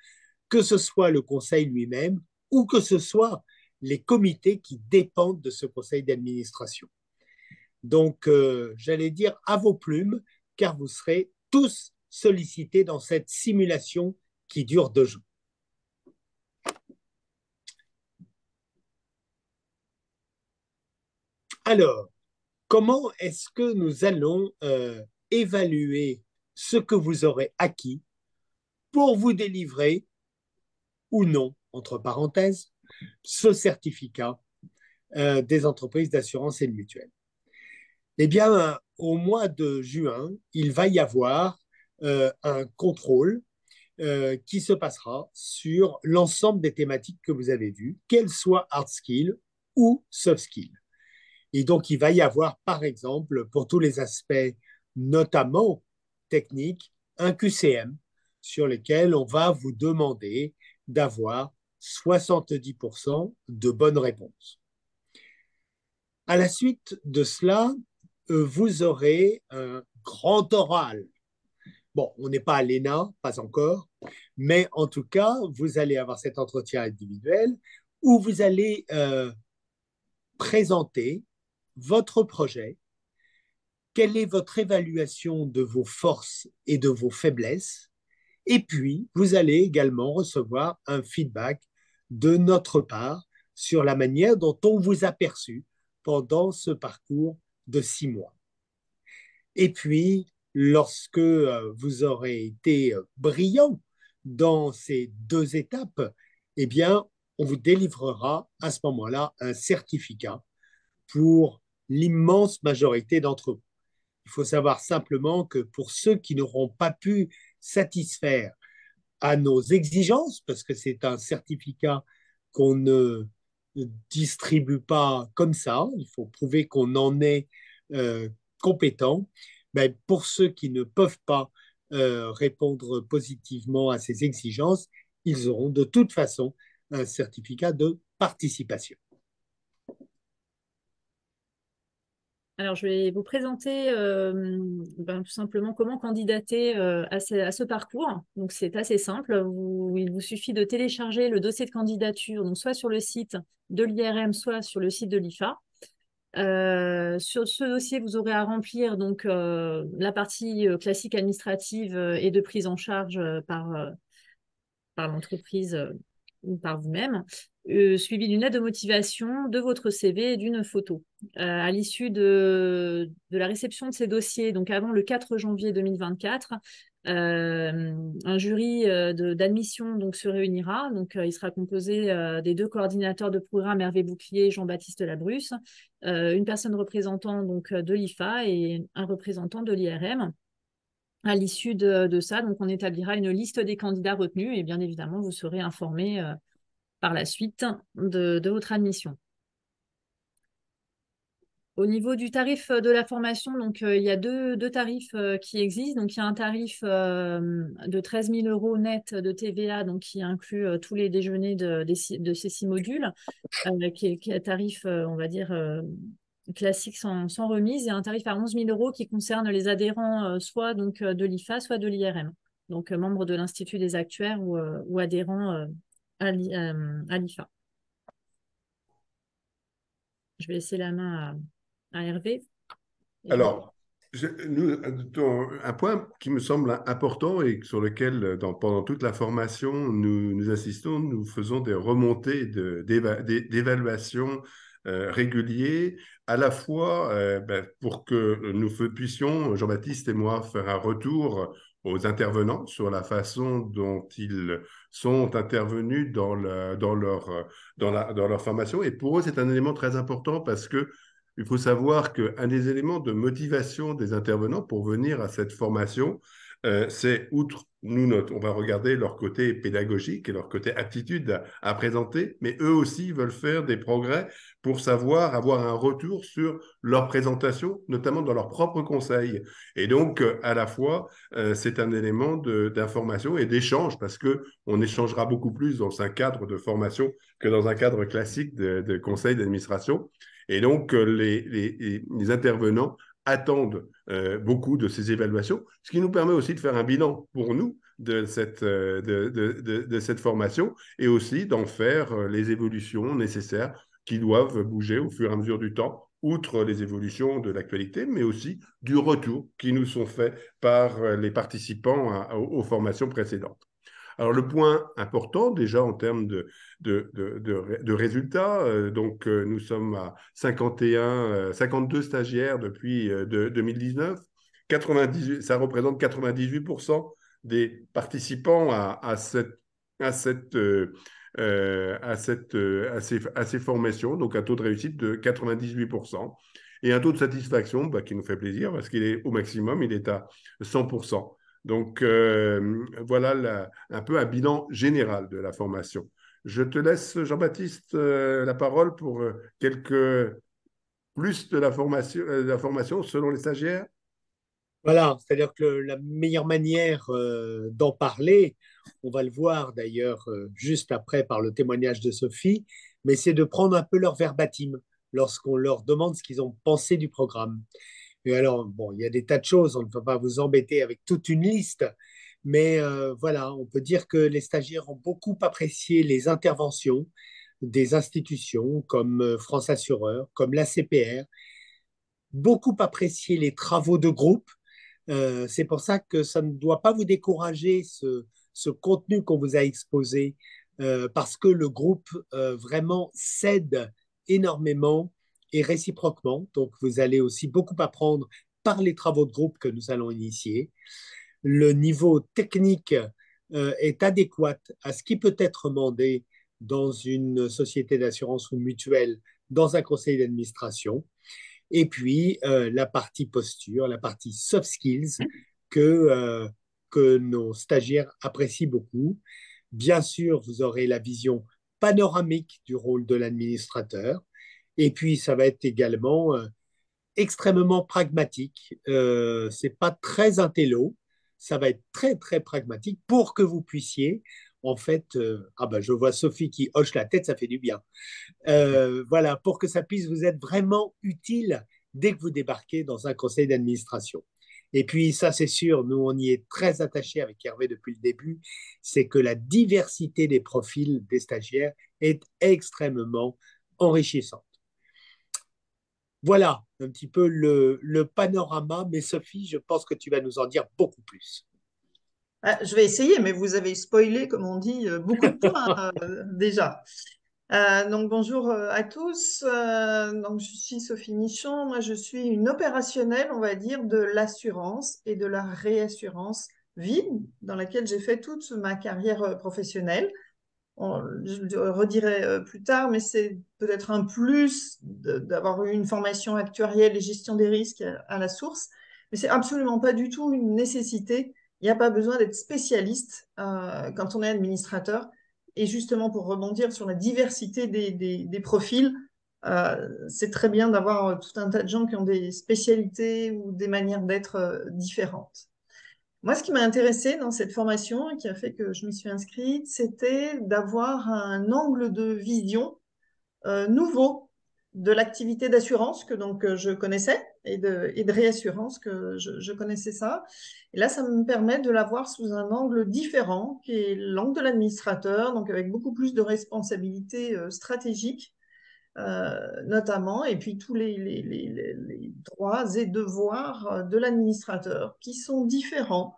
que ce soit le conseil lui-même ou que ce soit les comités qui dépendent de ce conseil d'administration. Donc, j'allais dire à vos plumes, car vous serez tous sollicités dans cette simulation qui dure 2 jours. Alors, comment est-ce que nous allons évaluer ce que vous aurez acquis pour vous délivrer ou non, entre parenthèses, ce certificat des entreprises d'assurance et de mutuelle? Eh bien, au mois de juin, il va y avoir un contrôle qui se passera sur l'ensemble des thématiques que vous avez vues, qu'elles soient hard skills ou soft skills. Et donc, il va y avoir, par exemple, pour tous les aspects, notamment techniques, un QCM sur lequel on va vous demander d'avoir 70% de bonnes réponses. À la suite de cela, vous aurez un grand oral. Bon, on n'est pas à l'ENA, pas encore, mais en tout cas, vous allez avoir cet entretien individuel où vous allez présenter votre projet, quelle est votre évaluation de vos forces et de vos faiblesses, et puis vous allez également recevoir un feedback de notre part sur la manière dont on vous a perçu pendant ce parcours de 6 mois. Et puis, lorsque vous aurez été brillant dans ces 2 étapes, eh bien, on vous délivrera à ce moment-là un certificat pour l'immense majorité d'entre vous. Il faut savoir simplement que pour ceux qui n'auront pas pu satisfaire à nos exigences, parce que c'est un certificat qu'on ne distribue pas comme ça, il faut prouver qu'on en est compétent. Mais pour ceux qui ne peuvent pas répondre positivement à ces exigences, ils auront de toute façon un certificat de participation. Alors, je vais vous présenter tout simplement comment candidater à ce parcours. Donc, c'est assez simple. Il vous suffit de télécharger le dossier de candidature, donc soit sur le site de l'IRM, soit sur le site de l'IFA. Sur ce dossier, vous aurez à remplir donc, la partie classique administrative et de prise en charge par l'entreprise ou par vous-même, suivi d'une lettre de motivation, de votre CV et d'une photo. À l'issue de la réception de ces dossiers, donc avant le 4 janvier 2024, un jury d'admission donc, se réunira. Donc, il sera composé des 2 coordinateurs de programme, Hervé Bouclier et Jean-Baptiste Labrusse, une personne représentant donc, de l'IFA et un représentant de l'IRM. À l'issue de ça, donc, on établira une liste des candidats retenus et bien évidemment, vous serez informé par la suite de votre admission. Au niveau du tarif de la formation, donc, il y a deux tarifs qui existent. Donc, il y a un tarif de 13 000 € net de TVA, donc, qui inclut tous les déjeuners de ces 6 modules, qui est un tarif, on va dire, classique sans remise, et un tarif à 11 000 € qui concerne les adhérents soit donc, de l'IFA, soit de l'IRM, donc membres de l'Institut des actuaires ou adhérents à l'IFA. Je vais laisser la main à Hervé. Alors, un point qui me semble important et sur lequel, pendant toute la formation, nous insistons, nous faisons des remontées d'évaluation réguliers, à la fois pour que nous puissions, Jean-Baptiste et moi, faire un retour aux intervenants sur la façon dont ils sont intervenus dans leur formation. Et pour eux, c'est un élément très important parce que il faut savoir qu'un des éléments de motivation des intervenants pour venir à cette formation, c'est outre on va regarder leur côté pédagogique et leur côté aptitude à présenter, mais eux aussi veulent faire des progrès pour savoir avoir un retour sur leur présentation, notamment dans leurs propres conseils. Et donc, à la fois, c'est un élément d'information et d'échange, parce qu'on échangera beaucoup plus dans un cadre de formation que dans un cadre classique de conseil d'administration. Et donc, les intervenants attendent beaucoup de ces évaluations, ce qui nous permet aussi de faire un bilan pour nous de cette formation et aussi d'en faire les évolutions nécessaires qui doivent bouger au fur et à mesure du temps, outre les évolutions de l'actualité, mais aussi du retour qui nous sont faits par les participants aux formations précédentes. Alors, le point important, déjà en termes de résultats, donc nous sommes à 52 stagiaires depuis 2019. 98, ça représente 98% des participants à ces formations, donc un taux de réussite de 98%. Et un taux de satisfaction qui nous fait plaisir parce qu'il est au maximum, il est à 100%. Donc, voilà un peu un bilan général de la formation. Je te laisse, Jean-Baptiste, la parole pour quelques plus de la formation selon les stagiaires. Voilà, c'est-à-dire que la meilleure manière d'en parler, on va le voir d'ailleurs juste après par le témoignage de Sophie, mais c'est de prendre un peu leur verbatim lorsqu'on leur demande ce qu'ils ont pensé du programme. Et alors, bon, il y a des tas de choses, on ne peut pas vous embêter avec toute une liste, mais voilà, on peut dire que les stagiaires ont beaucoup apprécié les interventions des institutions comme France Assureur, comme l'ACPR, beaucoup apprécié les travaux de groupe. C'est pour ça que ça ne doit pas vous décourager, ce contenu qu'on vous a exposé, parce que le groupe vraiment s'aide énormément et réciproquement. Donc, vous allez aussi beaucoup apprendre par les travaux de groupe que nous allons initier. Le niveau technique est adéquat à ce qui peut être demandé dans une société d'assurance ou mutuelle, dans un conseil d'administration. Et puis, la partie posture, la partie soft skills que nos stagiaires apprécient beaucoup. Bien sûr, vous aurez la vision panoramique du rôle de l'administrateur. Et puis, ça va être également extrêmement pragmatique. C'est pas très intello. Ça va être très, très pragmatique pour que vous puissiez, en fait, je vois Sophie qui hoche la tête, ça fait du bien. Voilà, pour que ça puisse vous être vraiment utile dès que vous débarquez dans un conseil d'administration. Et puis, ça, c'est sûr, nous, on y est très attachés avec Hervé depuis le début, c'est que la diversité des profils des stagiaires est extrêmement enrichissante. Voilà un petit peu le panorama, mais Sophie, je pense que tu vas nous en dire beaucoup plus. Je vais essayer, mais vous avez spoilé, comme on dit, beaucoup de points déjà. Donc bonjour à tous. Donc je suis Sophie Michon. Moi, je suis une opérationnelle, on va dire, de l'assurance et de la réassurance vie, dans laquelle j'ai fait toute ma carrière professionnelle. Je le redirai plus tard, mais c'est peut-être un plus d'avoir eu une formation actuarielle et gestion des risques à la source, mais c'est absolument pas du tout une nécessité. Il n'y a pas besoin d'être spécialiste quand on est administrateur. Et justement, pour rebondir sur la diversité des profils, c'est très bien d'avoir tout un tas de gens qui ont des spécialités ou des manières d'être différentes. Moi, ce qui m'a intéressée dans cette formation et qui a fait que je m'y suis inscrite, c'était d'avoir un angle de vision nouveau de l'activité d'assurance que donc je connaissais et de réassurance que je connaissais ça. Et là, ça me permet de la voir sous un angle différent, qui est l'angle de l'administrateur, donc avec beaucoup plus de responsabilités stratégiques, notamment, et puis tous les droits et devoirs de l'administrateur qui sont différents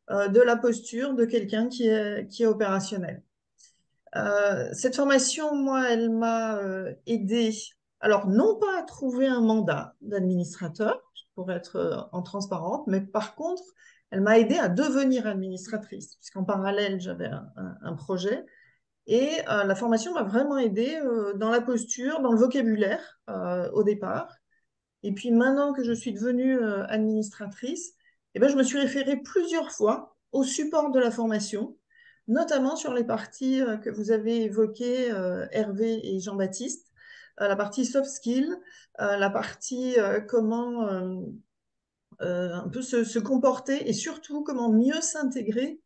de la posture de quelqu'un qui est opérationnel. Cette formation, moi, elle m'a aidée, alors non pas à trouver un mandat d'administrateur, pour être en transparente, mais par contre, elle m'a aidée à devenir administratrice, puisqu'en parallèle, j'avais un projet. Et la formation m'a vraiment aidée dans la posture, dans le vocabulaire au départ. Et puis maintenant que je suis devenue administratrice, eh ben, je me suis référée plusieurs fois au support de la formation, notamment sur les parties que vous avez évoquées, Hervé et Jean-Baptiste, la partie soft skills, la partie comment un peu se comporter et surtout comment mieux s'intégrer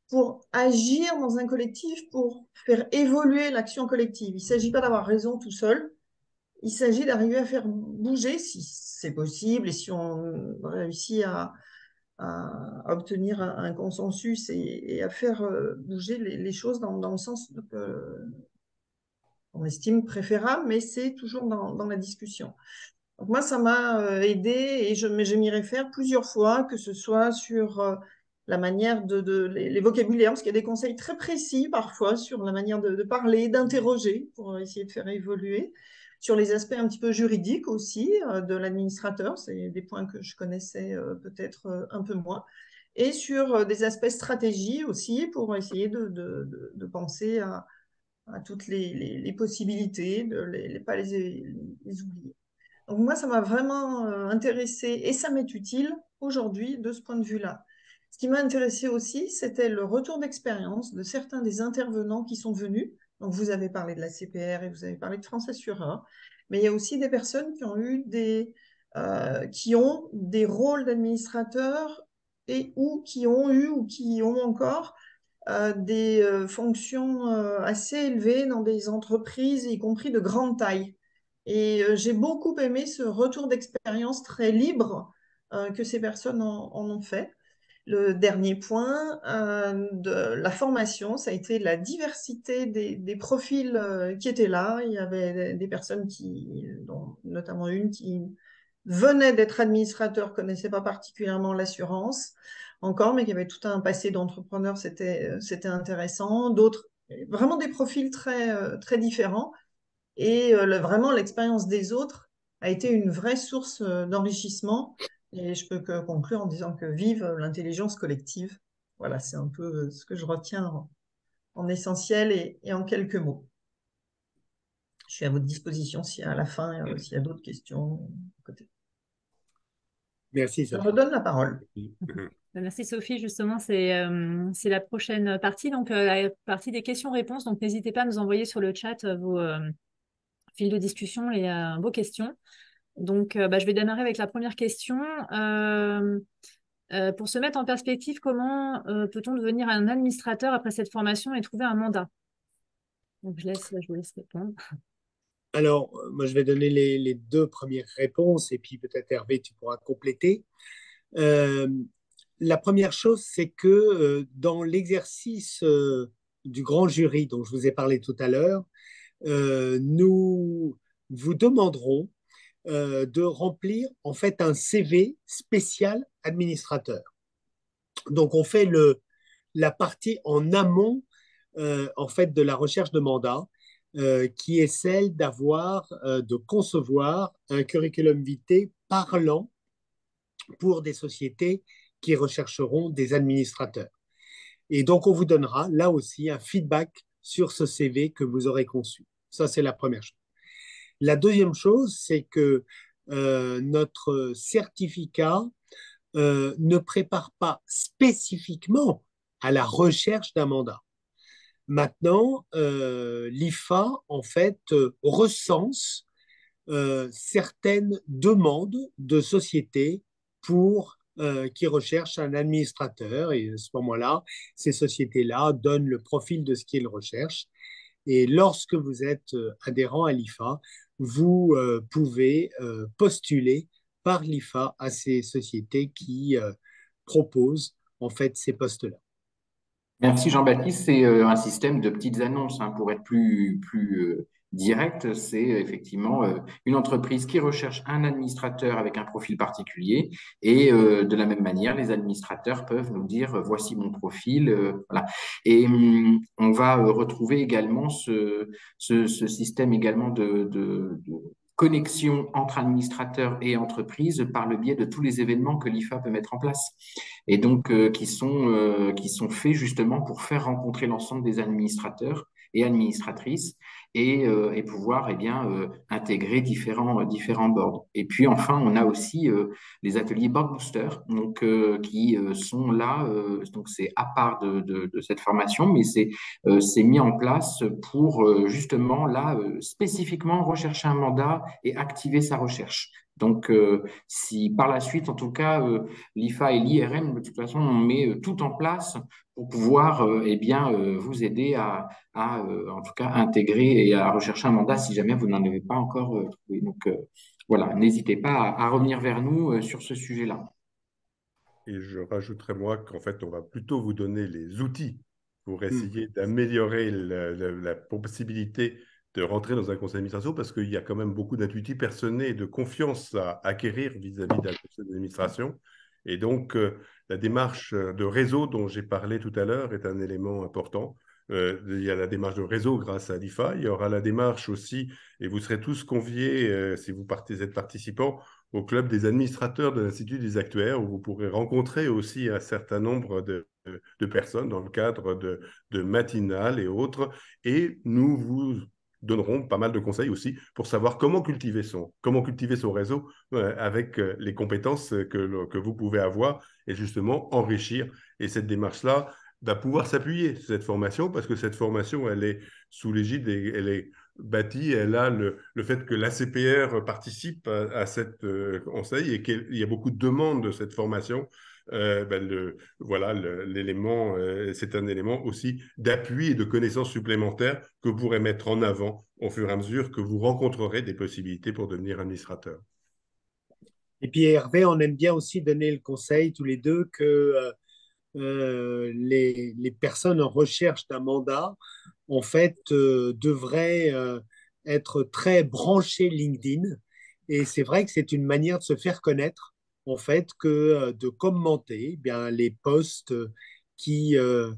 pour agir dans un collectif, pour faire évoluer l'action collective. Il ne s'agit pas d'avoir raison tout seul, il s'agit d'arriver à faire bouger, si c'est possible, et si on réussit à obtenir un consensus et à faire bouger les choses dans le sens qu'on estime préférable, mais c'est toujours dans la discussion. Donc moi, ça m'a aidé et je m'y réfère plusieurs fois, que ce soit sur la manière les vocabulaires, parce qu'il y a des conseils très précis parfois sur la manière de parler, d'interroger pour essayer de faire évoluer, sur les aspects un petit peu juridiques aussi de l'administrateur, c'est des points que je connaissais peut-être un peu moins, et sur des aspects stratégie aussi pour essayer de penser à toutes les possibilités, de ne pas les oublier. Donc moi, ça m'a vraiment intéressée et ça m'est utile aujourd'hui de ce point de vue-là. Ce qui m'a intéressé aussi, c'était le retour d'expérience de certains des intervenants qui sont venus. Donc vous avez parlé de la CPR et vous avez parlé de France Assureur, mais il y a aussi des personnes qui ont eu qui ont des rôles d'administrateurs et ou qui ont eu ou qui ont encore des fonctions assez élevées dans des entreprises, y compris de grande taille. Et j'ai beaucoup aimé ce retour d'expérience très libre que ces personnes en ont fait. Le dernier point de la formation, ça a été la diversité des profils qui étaient là. Il y avait des personnes dont notamment une qui venait d'être administrateur, connaissait pas particulièrement l'assurance encore, mais qui avait tout un passé d'entrepreneur, c'était intéressant. D'autres, vraiment des profils très différents. Et vraiment, l'expérience des autres a été une vraie source d'enrichissement. Et je peux que conclure en disant que vive l'intelligence collective. Voilà, c'est un peu ce que je retiens en essentiel et en quelques mots. Je suis à votre disposition si à la fin, s'il y a d'autres questions. Merci, Je Sophie. redonne la parole. Merci Sophie, justement, c'est la prochaine partie, donc la partie des questions-réponses. Donc n'hésitez pas à nous envoyer sur le chat vos fils de discussion et vos questions. Donc je vais démarrer avec la première question. Pour se mettre en perspective, comment peut-on devenir un administrateur après cette formation et trouver un mandat? Donc je vous laisse répondre. Alors, moi, je vais donner les deux premières réponses et puis peut-être Hervé, tu pourras compléter. La première chose, c'est que dans l'exercice du grand jury dont je vous ai parlé tout à l'heure, nous vous demanderons de remplir en fait un CV spécial administrateur. Donc, on fait la partie en amont en fait de la recherche de mandat. Qui est celle de concevoir un curriculum vitae parlant pour des sociétés qui rechercheront des administrateurs. Et donc, on vous donnera là aussi un feedback sur ce CV que vous aurez conçu. Ça, c'est la première chose. La deuxième chose, c'est que notre certificat ne prépare pas spécifiquement à la recherche d'un mandat. Maintenant, l'IFA, en fait, recense certaines demandes de sociétés qui recherchent un administrateur. Et à ce moment-là, ces sociétés-là donnent le profil de ce qu'ils recherchent. Et lorsque vous êtes adhérent à l'IFA, vous pouvez postuler par l'IFA à ces sociétés qui proposent en fait ces postes-là. Merci Jean-Baptiste. C'est un système de petites annonces, hein, pour être plus direct. C'est effectivement une entreprise qui recherche un administrateur avec un profil particulier et de la même manière, les administrateurs peuvent nous dire voici mon profil. Voilà. Et on va retrouver également ce système également de connexion entre administrateurs et entreprises par le biais de tous les événements que l'IFA peut mettre en place et donc qui sont faits justement pour faire rencontrer l'ensemble des administrateurs et administratrices et pouvoir intégrer différents boards. Et puis enfin, on a aussi les ateliers Board Booster, donc qui sont là. Donc c'est à part de cette formation, mais c'est mis en place pour justement là spécifiquement rechercher un mandat et activer sa recherche. Donc, si par la suite, en tout cas, l'IFA et l'IRM, de toute façon, on met tout en place pour pouvoir vous aider en tout cas, intégrer et à rechercher un mandat si jamais vous n'en avez pas encore trouvé. Donc, voilà, n'hésitez pas à revenir vers nous sur ce sujet-là. Et je rajouterais moi qu'en fait, on va plutôt vous donner les outils pour Hmm. essayer d'améliorer la possibilité de rentrer dans un conseil d'administration parce qu'il y a quand même beaucoup d'intuitifs personnels et de confiance à acquérir vis-à-vis d'un conseil d'administration. Et donc, la démarche de réseau dont j'ai parlé tout à l'heure est un élément important. Il y a la démarche de réseau grâce à l'IFA. Il y aura la démarche aussi, et vous serez tous conviés, si vous êtes participants, au club des administrateurs de l'Institut des actuaires, où vous pourrez rencontrer aussi un certain nombre de personnes dans le cadre de matinales et autres. Et nous vous donnerons pas mal de conseils aussi pour savoir comment cultiver son réseau avec les compétences que vous pouvez avoir et justement enrichir. Et cette démarche-là va pouvoir s'appuyer sur cette formation parce que cette formation, elle est sous l'égide et elle est bâtie, elle a le fait que l'ACPR participe à cette conseil et qu'il y a beaucoup de demandes de cette formation. Voilà, l'élément, c'est un élément aussi d'appui et de connaissances supplémentaires que vous pourrez mettre en avant au fur et à mesure que vous rencontrerez des possibilités pour devenir administrateur. Et puis Hervé, on aime bien aussi donner le conseil tous les deux que les personnes en recherche d'un mandat, en fait, devraient être très branchées LinkedIn. Et c'est vrai que c'est une manière de se faire connaître, en fait, que de commenter bien, les posts qui, euh,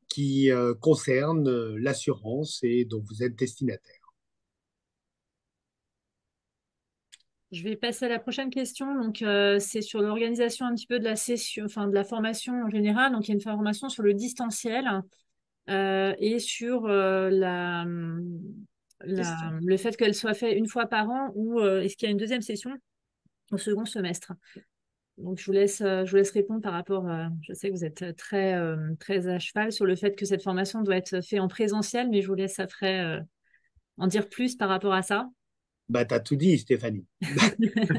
qui concernent l'assurance et dont vous êtes destinataire. Je vais passer à la prochaine question. Donc, c'est sur l'organisation un petit peu de la session, enfin de la formation en général. Donc, il y a une formation sur le distanciel et sur le fait qu'elle soit faite une fois par an ou est-ce qu'il y a une deuxième session au second semestre? Donc, je vous laisse répondre par rapport. Je sais que vous êtes très à cheval sur le fait que cette formation doit être faite en présentiel, mais je vous laisse après en dire plus par rapport à ça. Bah, tu as tout dit, Stéphanie.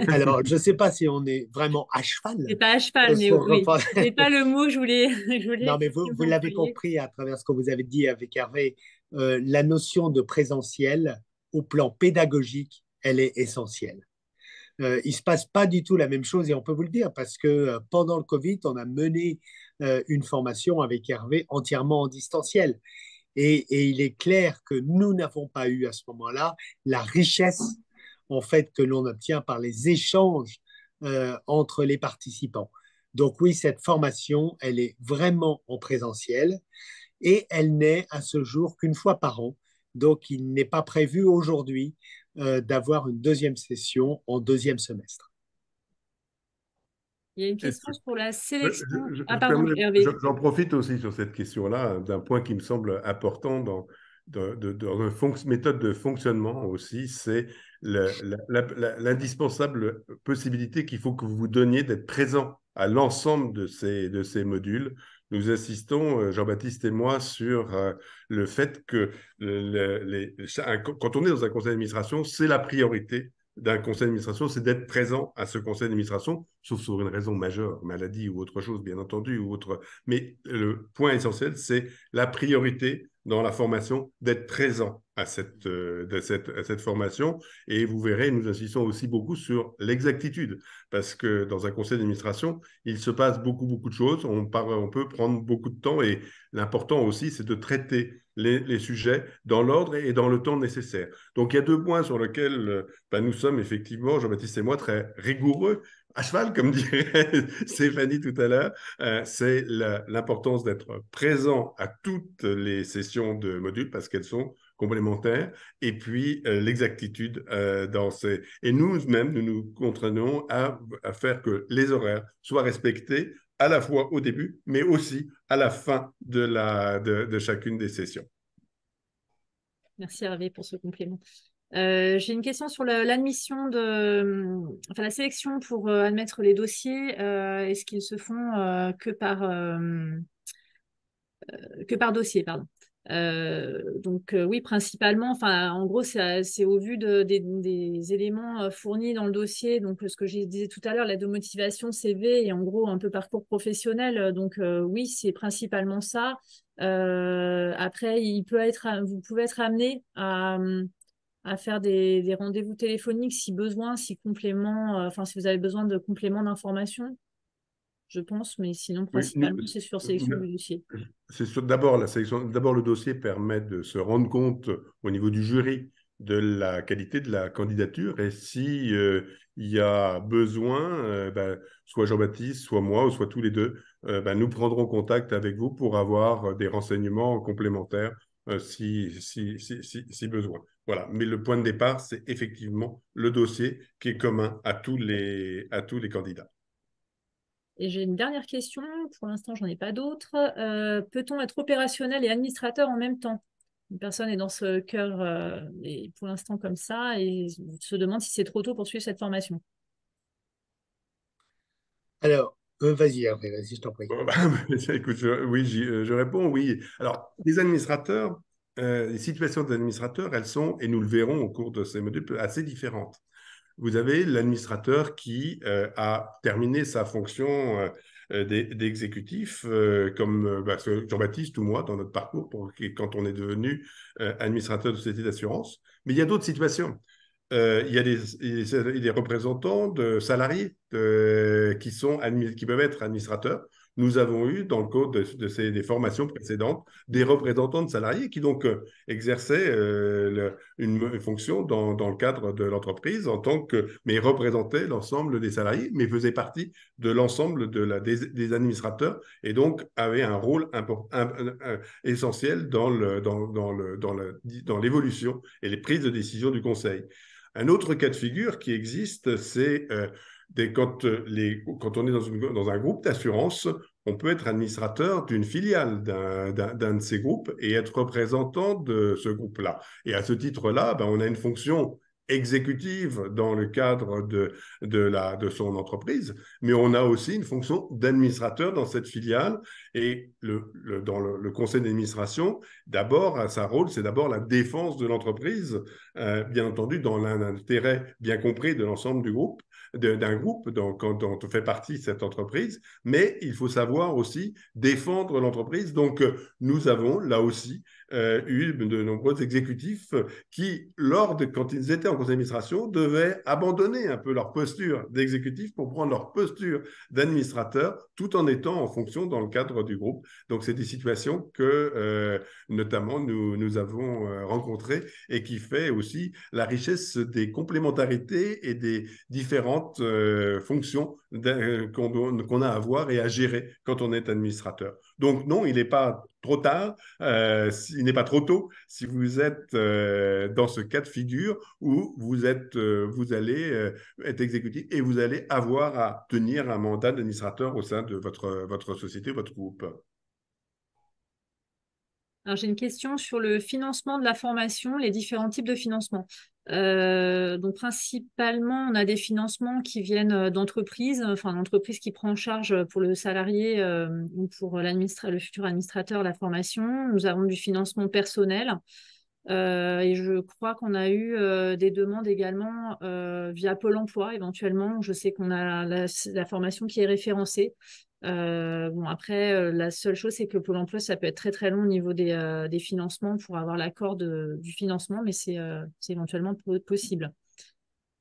Alors, je ne sais pas si on est vraiment à cheval. C'est pas à cheval, mais oui. C'est pas le mot que je voulais, je voulais Non, mais vous effectivement l'avez employer. compris à travers ce que vous avez dit avec Hervé, la notion de présentiel au plan pédagogique, elle est essentielle. Il ne se passe pas du tout la même chose et on peut vous le dire parce que pendant le Covid, on a mené une formation avec Hervé entièrement en distanciel. Et il est clair que nous n'avons pas eu à ce moment-là la richesse en fait que l'on obtient par les échanges entre les participants. Donc oui, cette formation, elle est vraiment en présentiel et elle n'est à ce jour qu'une fois par an. Donc il n'est pas prévu aujourd'hui d'avoir une deuxième session en deuxième semestre. Il y a une Est-ce question que sur la sélection. Ah, je pardon, Hervé. j'en profite aussi sur cette question-là, d'un point qui me semble important dans une méthode de fonctionnement aussi, c'est l'indispensable possibilité qu'il faut que vous vous donniez d'être présent à l'ensemble de ces modules. Nous insistons, Jean-Baptiste et moi, sur le fait que quand on est dans un conseil d'administration, c'est la priorité d'un conseil d'administration, c'est d'être présent à ce conseil d'administration, sauf sur une raison majeure, maladie ou autre chose, bien entendu, ou autre. Mais le point essentiel, c'est la priorité dans la formation d'être présent à cette formation. Et vous verrez, nous insistons aussi beaucoup sur l'exactitude, parce que dans un conseil d'administration, il se passe beaucoup de choses. On peut prendre beaucoup de temps et l'important aussi, c'est de traiter les sujets dans l'ordre et dans le temps nécessaire. Donc, il y a deux points sur lesquels nous sommes effectivement, Jean-Baptiste et moi, très rigoureux, à cheval, comme dirait Stéphanie tout à l'heure. C'est l'importance d'être présent à toutes les sessions de modules parce qu'elles sont complémentaires. Et puis, l'exactitude dans ces... Et nous-mêmes, nous nous contraignons à faire que les horaires soient respectés à la fois au début, mais aussi à la fin de chacune des sessions. Merci Hervé pour ce complément. J'ai une question sur l'admission la sélection pour admettre les dossiers. Est-ce qu'ils se font que par dossier, pardon. Oui, principalement, en gros, c'est au vu des éléments fournis dans le dossier. Donc, ce que je disais tout à l'heure, l'aide de motivation, CV et en gros un peu parcours professionnel. Donc, oui, c'est principalement ça. Après, vous pouvez être amené à faire des rendez-vous téléphoniques si besoin, si complément, si vous avez besoin de compléments d'information, je pense, mais sinon, Oui, principalement, c'est sur sélection du dossier. d'abord la sélection. D'abord, le dossier permet de se rendre compte au niveau du jury de la qualité de la candidature et si il y a besoin, soit Jean-Baptiste, soit moi, ou soit tous les deux, nous prendrons contact avec vous pour avoir des renseignements complémentaires si besoin. Voilà. Mais le point de départ, c'est effectivement le dossier qui est commun à tous les candidats. Et j'ai une dernière question. Pour l'instant, j'en ai pas d'autres. Peut-on être opérationnel et administrateur en même temps? Une personne est dans ce cœur et pour l'instant comme ça et se demande si c'est trop tôt pour suivre cette formation. Alors, vas-y, Hervé, vas-y, je t'en prie. Bon, écoute, je réponds oui. Alors, les administrateurs, les situations d'administrateurs, elles sont, et nous le verrons au cours de ces modules, assez différentes. Vous avez l'administrateur qui a terminé sa fonction d'exécutif, comme Jean-Baptiste ou moi dans notre parcours, quand on est devenu administrateur de société d'assurance. Mais il y a d'autres situations. Il y a des représentants de salariés qui peuvent être administrateurs. Nous avons eu, dans le cadre des formations précédentes, des représentants de salariés qui donc exerçaient une fonction dans le cadre de l'entreprise mais représentaient l'ensemble des salariés, mais faisaient partie de l'ensemble des administrateurs et donc avaient un rôle essentiel dans l'évolution et les prises de décision du conseil. Un autre cas de figure qui existe, c'est quand on est dans un groupe d'assurance, on peut être administrateur d'une filiale d'un de ces groupes et être représentant de ce groupe-là. Et à ce titre-là, on a une fonction exécutive dans le cadre de son entreprise, mais on a aussi une fonction d'administrateur dans cette filiale. Et dans le conseil d'administration, d'abord, sa rôle, c'est d'abord la défense de l'entreprise, bien entendu, dans l'intérêt bien compris de l'ensemble du groupe, d'un groupe dont on fait partie cette entreprise, mais il faut savoir aussi défendre l'entreprise. Donc, nous avons là aussi eu de nombreux exécutifs qui, quand ils étaient en conseil d'administration, devaient abandonner un peu leur posture d'exécutif pour prendre leur posture d'administrateur, tout en étant en fonction dans le cadre du groupe. Donc, c'est des situations que, notamment, nous avons rencontrées et qui fait aussi la richesse des complémentarités et des différentes fonctions qu'on a à voir et à gérer quand on est administrateur. Donc, non, il n'est pas trop tard, il n'est pas trop tôt si vous êtes dans ce cas de figure où vous allez être exécutif et vous allez avoir à tenir un mandat d'administrateur au sein de votre société, votre groupe. Alors, j'ai une question sur le financement de la formation, les différents types de financement. Donc, principalement, on a des financements qui viennent d'entreprises, l'entreprise qui prend en charge pour le salarié ou pour le futur administrateur la formation. Nous avons du financement personnel. Et je crois qu'on a eu des demandes également via Pôle emploi, éventuellement. Je sais qu'on a la formation qui est référencée. Après, la seule chose, c'est que Pôle emploi, ça peut être très très long au niveau des financements pour avoir l'accord du financement, mais c'est éventuellement possible.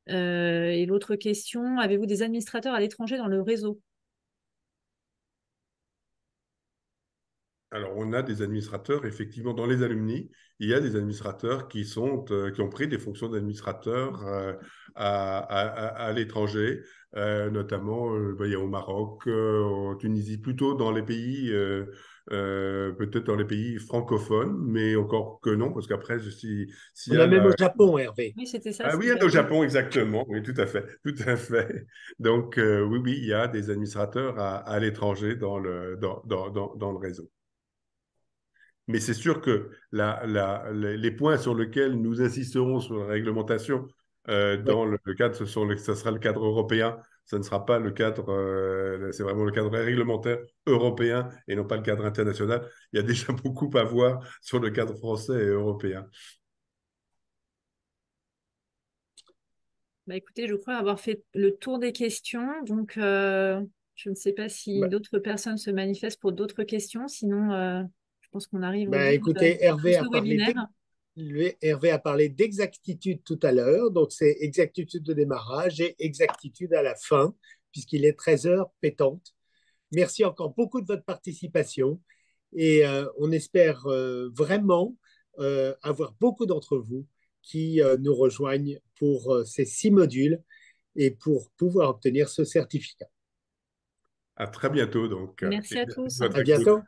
Et l'autre question, avez-vous des administrateurs à l'étranger dans le réseau? Alors, on a des administrateurs, effectivement, dans les alumni, il y a des administrateurs qui ont pris des fonctions d'administrateurs à l'étranger, notamment au Maroc, en Tunisie, plutôt dans les pays, peut-être dans les pays francophones, mais encore que non, parce qu'après, On a même au Japon, Hervé. Oui, c'était ça. Ah oui, au Japon, exactement. Oui, tout à fait. Tout à fait. Donc, oui, il y a des administrateurs à l'étranger dans le réseau. Mais c'est sûr que les points sur lesquels nous insisterons sur la réglementation Ouais. dans le cadre, ça sera le cadre européen, ça ne sera pas le cadre, c'est vraiment le cadre réglementaire européen et non pas le cadre international. Il y a déjà beaucoup à voir sur le cadre français et européen. Bah, écoutez, je crois avoir fait le tour des questions. Donc, je ne sais pas si Bah, d'autres personnes se manifestent pour d'autres questions. Sinon, je pense qu'on arrive au bah, bout écoutez, de ce webinaire. Hervé a parlé d'exactitude tout à l'heure. Donc, c'est exactitude de démarrage et exactitude à la fin, puisqu'il est 13 heures pétantes. Merci encore beaucoup de votre participation et on espère vraiment avoir beaucoup d'entre vous qui nous rejoignent pour ces 6 modules et pour pouvoir obtenir ce certificat. À très bientôt, donc. Merci Et à merci de tous. votre À écoute. bientôt.